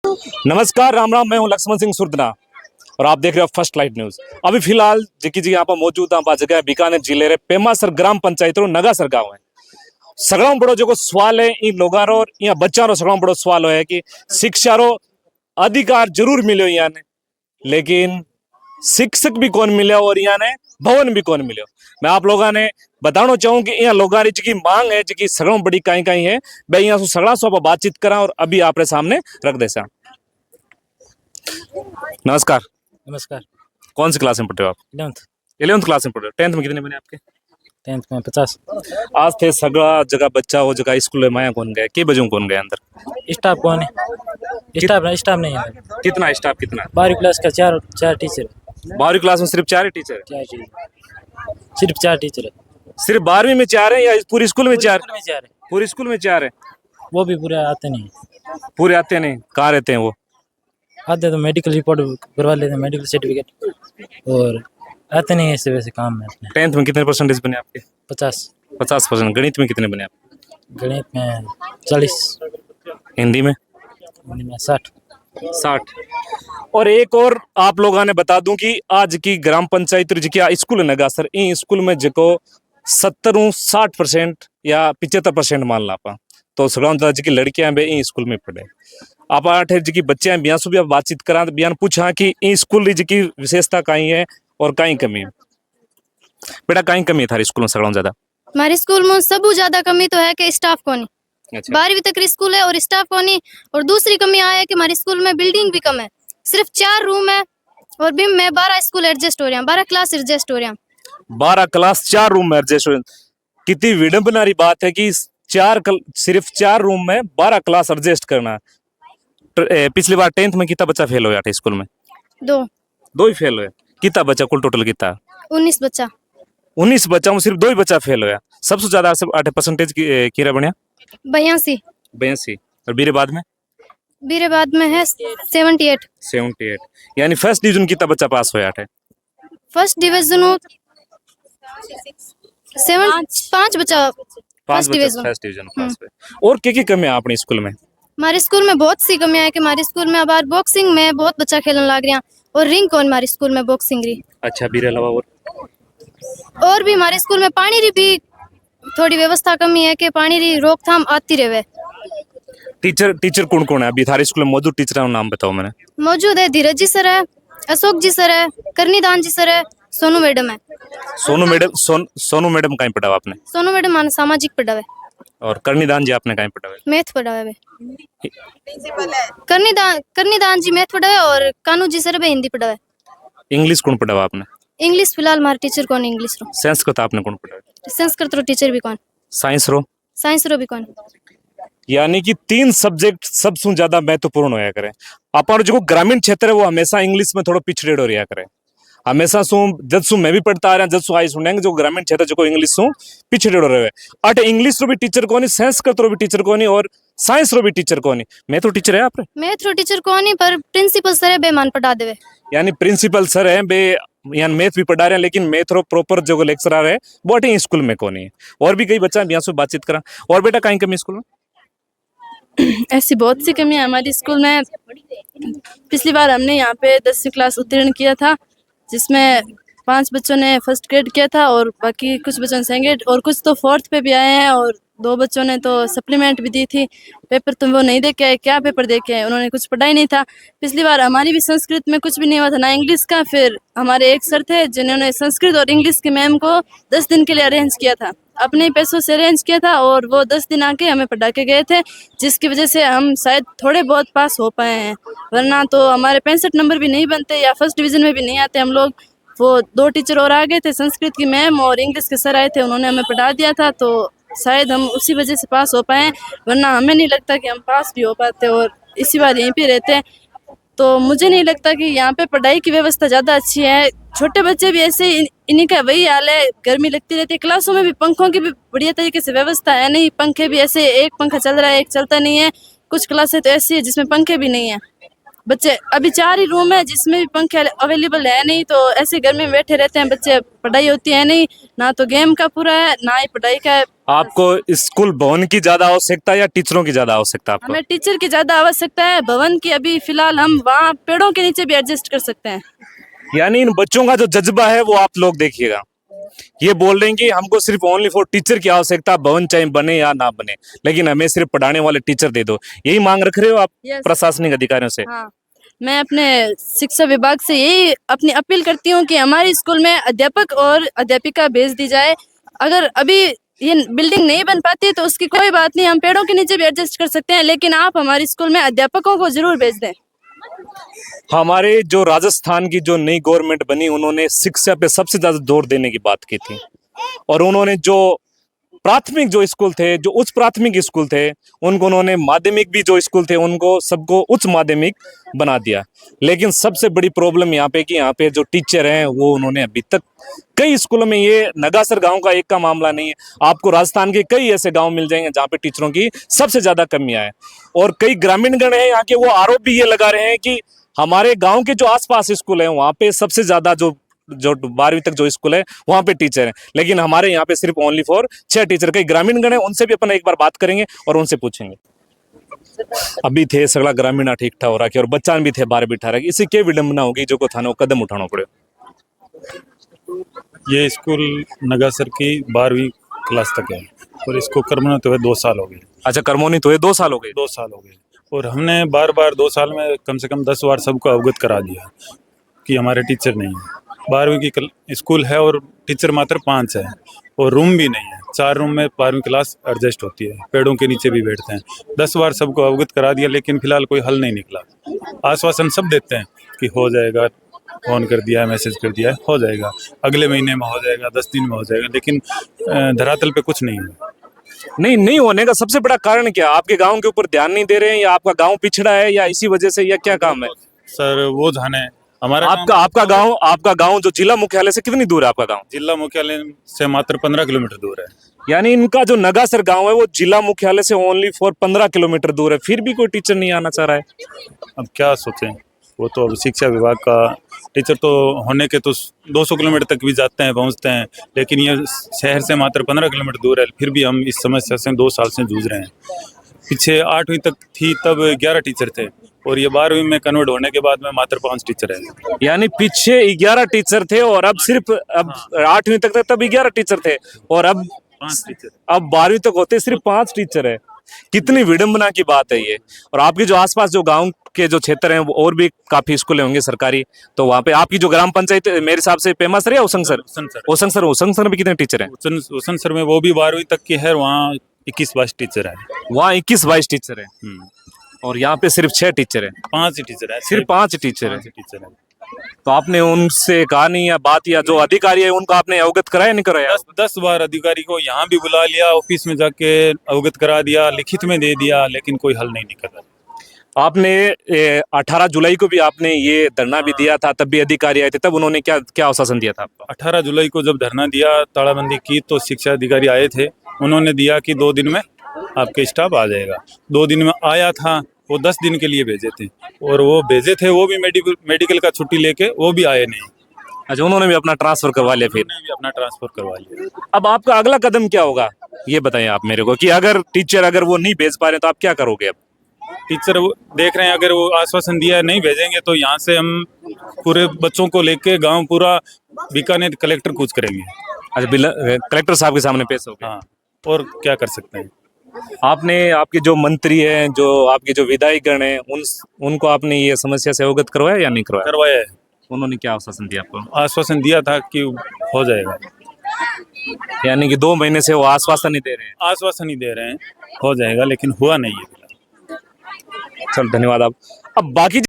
नमस्कार, राम राम। मैं हूं लक्ष्मण सिंह सुरदना और आप देख रहे हो फर्स्ट लाइट न्यूज। अभी फिलहाल जी यहाँ पर मौजूद है जगह बीकानेर जिले रे पेमासर ग्राम पंचायत रो नगासर गांव है। सगड़ा बड़ो जो सवाल है इन लोगों रो या बच्चा रो सगड़ा बड़ो सवाल है कि शिक्षा रो अधिकार जरूर मिलो यहाँ ने, लेकिन शिक्षक भी कौन मिले और यहाँ ने भवन भी कौन मिले। मैं आप लोगों ने बताना चाहूँ कि यहाँ लोगों की मांग है जी सगड़ा बड़ी कहीं कहीं है। मैं यहाँ सगड़ा सो बातचीत करा और अभी आपरे सामने रख दे सा। नमस्कार। नमस्कार। कौन सी क्लास में पढ़ते हो आप? 11th क्लास में पढ़ रहे हो। 10th में कितने बने आपके? 10th में 50। आज थे सगड़ा जगह बच्चा हो जगह स्कूल में माया कौन गए के बजू कौन गए अंदर? स्टाफ कौन है? स्टाफ नहीं है। कितना स्टाफ कितना? 12वीं क्लास का चार टीचर। 12वीं क्लास में सिर्फ 4 ही टीचर है? सिर्फ 4 टीचर है। सिर्फ 12वीं में 4 है या पूरी स्कूल में 4? पूरी स्कूल में 4 है। वो भी पूरे आते नहीं। पूरे आते नहीं? कहाँ रहते हैं वो? आते तो मेडिकल रिपोर्ट करवा लेते हैं, मेडिकल सर्टिफिकेट, और आते नहीं ऐसे वैसे काम में अपने। 10th में कितने परसेंटेज बने आपके? 50%। गणित में कितने बने आप? गणित में 40। हिंदी में 60। और एक और आप लोगों ने बता दूं कि आज की ग्राम पंचायत जी स्कूल नगासर इन स्कूल में जो 70-60% या 75% मान ला पा तो सगड़ा जी लड़कियां भी इन स्कूल में पढ़े। आप आठ जी बच्चे हैं, बिया से भी आप बातचीत करा तो बिया पूछा कि इन स्कूल जी विशेषता कहीं है और कहीं कमी है। बेटा कहीं कमी है थारी स्कूल में सगड़ा ज्यादा? हमारे स्कूल में सबू ज्यादा कमी तो है कि स्टाफ को नहीं। अच्छा। 12वीं तक स्कूल है और स्टाफ को नहीं। और दूसरी कमी आया है कि हमारे स्कूल में बिल्डिंग भी कम है, सिर्फ 4 रूम है और बिम में 12 स्कूल एडजस्ट हो रहे हैं, 12 क्लास एडजस्ट हो रहे हैं। 12 क्लास 4 रूम में एडजस्ट हो रहे हैं। कितनी विडंबनारी बात है कि सिर्फ 4 रूम में 12 क्लास एडजस्ट करना। पिछली बार 10th में कितना बच्चा फेल होया था स्कूल में? 2 ही फेल हुए। कितना बच्चा कुल टोटल कितना? 19 बच्चा। 19 बच्चा में सिर्फ 2 ही बच्चा फेल होया। सबसे ज्यादा परसेंटेज किरा बनिया? 82। और बीरे बाद में है 78। यानी फर्स्ट डिवीजन कितना बच्चा पास होया है? फर्स्ट डिवीजन 5 बच्चा फर्स्ट डिवीजन पास हुए। और क्या कमी है अपने स्कूल में? हमारे स्कूल में बहुत सी कमियां है कि हमारे स्कूल में अब बॉक्सिंग में बहुत बच्चा खेलने लग रहा और रिंग कौन हमारे स्कूल में बॉक्सिंग रही। अच्छा, बीरे अलावा और भी हमारे स्कूल में पानी री भी थोड़ी व्यवस्था कमी है कि पानी री रोकथाम आती रहे। टीचर कौन कौन है अभी थारे स्कूल में मौजूद? टीचर नाम बताओ मैंने। मौजूद है धीरज जी सर है, अशोक जी सर है, करनीदान जी सर है, सोनू मैडम है। सोनू मैडम कहीं पढ़ावा आपने? सोनू मैडम मान सामाजिक पढ़ावे। और करनीदान जी आपने कहीं पढ़ावे? मैथ पढ़ावे। करनीदान जी मैथ पढ़ावे और कानू जी सर हिंदी पढ़ावे। इंग्लिश कौन पढ़ावा आपने? इंग्लिश फिलहाल हमारे टीचर कौन इंग्लिश रो। संस्कृत आपने कौन पढ़ावे? संस्कृत रो टीचर भी कौन। साइंस रो भी कौन। यानी कि 3 सब्जेक्ट सबसे ज्यादा महत्वपूर्ण होया करे। अपन जो ग्रामीण क्षेत्र है वो हमेशा इंग्लिश में थोड़ा पिछड़े रहा करे। हमेशा जब मैं भी पढ़ता आ रहा जब आई सुनेंगे जो ग्रामीण क्षेत्र जो इंग्लिश पिछड़े रहे। अट इंग्लिश रो भी टीचर कोनी, संस्कृत रो भी टीचर कोनी और साइंस रो भी टीचर कोनी। मैथ रो टीचर है आप? मैथ रो टीचर कोनी पर प्रिंसिपल सर है बेमान पढ़ा देवे। यानी प्रिंसिपल सर है बे यानी मैथ भी पढ़ा रहे हैं, लेकिन मैथ रो प्रॉपर जो लेक्चरर है वो अटे स्कूल में कोनी है। और भी कई बच्चा यहाँ से बातचीत करा। और बेटा कहीं कमी स्कूल में? ऐसी बहुत सी कमियां हमारी स्कूल में। पिछली बार हमने यहाँ पे 10वीं क्लास उत्तीर्ण किया था, जिसमें 5 बच्चों ने फर्स्ट ग्रेड किया था और बाकी कुछ बच्चों ने सेकंड ग्रेड और कुछ तो 4th पे भी आए हैं और 2 बच्चों ने तो सप्लीमेंट भी दी थी। पेपर तो वो नहीं देके आए। क्या पेपर देके आए? उन्होंने कुछ पढ़ा ही नहीं था। पिछली बार हमारी भी संस्कृत में कुछ भी नहीं हुआ था, ना इंग्लिश का। फिर हमारे एक सर थे जिन्होंने संस्कृत और इंग्लिश के मैम को 10 दिन के लिए अरेंज किया था, अपने पैसों से अरेंज किया था और वो 10 दिन आके हमें पढ़ा के गए थे, जिसकी वजह से हम शायद थोड़े बहुत पास हो पाए हैं, वरना तो हमारे 65 नंबर भी नहीं बनते या फर्स्ट डिवीज़न में भी नहीं आते हम लोग। वो 2 टीचर और आ गए थे, संस्कृत की मैम और इंग्लिश के सर आए थे, उन्होंने हमें पढ़ा दिया था, तो शायद हम उसी वजह से पास हो पाए, वरना हमें नहीं लगता कि हम पास भी हो पाते और इसी बार यहीं पे रहते। तो मुझे नहीं लगता कि यहाँ पे पढ़ाई की व्यवस्था ज़्यादा अच्छी है। छोटे बच्चे भी ऐसे इन्हीं का वही हाल है, गर्मी लगती रहती है। क्लासों में भी पंखों की भी बढ़िया तरीके से व्यवस्था है नहीं, पंखे भी ऐसे एक पंखा चल रहा है एक चलता नहीं है। कुछ क्लासें तो ऐसी है जिसमें पंखे भी नहीं है। बच्चे अभी 4 ही रूम है जिसमें भी पंखे अवेलेबल है नहीं, तो ऐसे गर्मी में बैठे रहते हैं बच्चे। पढ़ाई होती है नहीं, ना तो गेम का पूरा है ना ही पढ़ाई का है। आपको स्कूल भवन की ज्यादा आवश्यकता है या टीचरों की ज्यादा आवश्यकता है आपको? हमें टीचर की ज़्यादा आवश्यकता है, भवन की अभी फिलहाल हम वहाँ पेड़ों के नीचे भी एडजस्ट कर सकते हैं। यानी इन बच्चों का जो जज्बा है वो आप लोग देखिएगा, ये बोल रहे हैं कि हमको सिर्फ ओनली फॉर टीचर की आवश्यकता, भवन चाहे बने या ना बने, लेकिन हमें सिर्फ पढ़ाने वाले टीचर दे दो। यही मांग रख रहे हो आप Yes. प्रशासनिक अधिकारियों से? हाँ, मैं अपने शिक्षा विभाग से यही अपनी अपील करती हूँ कि हमारे स्कूल में अध्यापक और अध्यापिका भेज दी जाए। अगर अभी ये बिल्डिंग नहीं बन पाती तो उसकी कोई बात नहीं, हम पेड़ों के नीचे भी एडजस्ट कर सकते हैं, लेकिन आप हमारे स्कूल में अध्यापकों को जरूर भेज दें। हमारे जो राजस्थान की जो नई गवर्नमेंट बनी, उन्होंने शिक्षा पे सबसे ज्यादा जोर देने की बात की थी, और उन्होंने जो प्राथमिक जो स्कूल थे, जो उच्च प्राथमिक स्कूल थे, उनको उन्होंने माध्यमिक भी जो स्कूल थे उनको सबको उच्च माध्यमिक बना दिया। लेकिन सबसे बड़ी प्रॉब्लम यहाँ पे कि यहाँ पे जो टीचर हैं वो उन्होंने अभी तक कई स्कूलों में, ये नगासर गांव का एक का मामला नहीं है, आपको राजस्थान के कई ऐसे गांव मिल जाएंगे जहाँ पे टीचरों की सबसे ज्यादा कमियां है। और कई ग्रामीण गण हैं यहाँ के, वो आरोप भी ये लगा रहे हैं कि हमारे गाँव के जो आसपास स्कूल है वहाँ पे सबसे ज्यादा जो 12वीं तक जो स्कूल है वहां पे टीचर है, लेकिन हमारे यहाँ पे सिर्फ ओनली फॉर 6 टीचर। कई ग्रामीण गण है, उनसे भी अपन एक बार बात करेंगे और उनसे पूछेंगे। अभी थे सगड़ा ग्रामीण ठीक ठा हो रहा है और बच्चा भी थे 12 बिठा रहा, इसी के विडंबना होगी जो को थाने को कदम उठाना पड़े। ये स्कूल नगासर की 12वीं क्लास तक है और इसको कर्मों तो 2 साल हो गए। अच्छा, कर्मोनी तो ये 2 साल हो गए? 2 साल हो गए, और हमने बार बार 2 साल में कम से कम 10 बार सबको अवगत करा दिया कि हमारे टीचर नहीं है। 12वीं की स्कूल है और टीचर मात्र 5 है, और रूम भी नहीं है। 4 रूम में 12वीं क्लास एडजस्ट होती है, पेड़ों के नीचे भी बैठते हैं। 10 बार सबको अवगत करा दिया, लेकिन फिलहाल कोई हल नहीं निकला। आश्वासन सब देते हैं कि हो जाएगा, फोन कर दिया है, मैसेज कर दिया है, हो जाएगा, अगले महीने में हो जाएगा, 10 दिन में हो जाएगा, लेकिन धरातल पे कुछ नहीं है। नहीं होने का सबसे बड़ा कारण क्या? आपके गाँव के ऊपर ध्यान नहीं दे रहे हैं, या आपका गाँव पिछड़ा है, या इसी वजह से, या क्या काम है सर? वो जाने हमारा आपका गांव जो जिला मुख्यालय से कितनी दूर है आपका गांव? जिला मुख्यालय से मात्र 15 किलोमीटर दूर है। यानी इनका जो नगासर गांव है वो जिला मुख्यालय से ओनली फॉर 15 किलोमीटर दूर है, फिर भी कोई टीचर नहीं आना चाह रहा है। अब क्या सोचें, वो तो अब शिक्षा विभाग का टीचर तो होने के तो 200 किलोमीटर तक भी जाते हैं, पहुंचते हैं, लेकिन ये शहर से मात्र 15 किलोमीटर दूर है, फिर भी हम इस समस्या से 2 साल से जूझ रहे हैं। पीछे 8वीं तक थी तब 11 टीचर थे, और ये 12वीं में कन्वर्ट होने के बाद में मात्र 5 टीचर है। यानी पीछे 11 टीचर थे और अब सिर्फ, अब 8वीं तक थे तब 11 टीचर थे, और अब 5 टीचर, अब 12वीं तक होते सिर्फ 5 टीचर है। कितनी विडंबना की बात है ये। और आपके जो आसपास जो गांव के जो क्षेत्र हैं वो और भी काफी स्कूल होंगे सरकारी, तो वहाँ पे आपकी जो ग्राम पंचायत मेरे हिसाब से पेमासर या उसंगसर? उसंगसर में कितने टीचर हैं? उसनसर में वो भी 12वीं तक की है, वहाँ 21-22 टीचर है। वहाँ 21-22 टीचर है, और यहाँ पे सिर्फ 6 टीचर है। 5 ही टीचर है, सिर्फ 5 टीचर है। 5 टीचर है। तो आपने उनसे कहा नहीं, या बात, या जो अधिकारी है उनको आपने अवगत कराया नहीं कराया? 10 बार अधिकारी को यहाँ भी बुला लिया, ऑफिस में जाके अवगत करा दिया, लिखित में दे दिया, लेकिन कोई हल नहीं निकला। आपने 18 जुलाई को भी आपने ये धरना भी दिया था, तब भी अधिकारी आए थे, तब उन्होंने क्या क्या आश्वासन दिया था आपको? 18 जुलाई को जब धरना दिया, तालाबंदी की, तो शिक्षा अधिकारी आए थे, उन्होंने दिया कि 2 दिन में आपके स्टाफ आ जाएगा। 2 दिन में आया था, वो 10 दिन के लिए भेजे थे, और वो भेजे थे वो भी मेडिकल का छुट्टी लेके, वो भी आए नहीं। अच्छा, उन्होंने भी अपना ट्रांसफर करवा लिया? फिर उन्होंने भी अपना ट्रांसफर करवा लिया। अब आपका अगला कदम क्या होगा, ये बताएं आप मेरे को, कि अगर टीचर अगर वो नहीं भेज पा रहे तो आप क्या करोगे? अब टीचर देख रहे हैं, अगर वो आश्वासन दिया है नहीं भेजेंगे तो यहाँ से हम पूरे बच्चों को लेके गांव पूरा बीकानेर कलेक्टर कूच करेंगे। अच्छा, कलेक्टर साहब के सामने पेश होगा? हाँ, और क्या कर सकते हैं। आपने, आपके जो मंत्री हैं, जो आपके जो विधायक गण हैं, उनको आपने ये समस्या से अवगत करवाया या नहीं करवाया? करवाया है। उन्होंने क्या आश्वासन दिया आपको? आश्वासन दिया था कि हो जाएगा, यानी कि 2 महीने से वो आश्वासन नहीं दे रहे हैं? आश्वासन ही दे रहे हैं हो जाएगा, लेकिन हुआ नहीं है। चलो, धन्यवाद। आप अब बाकी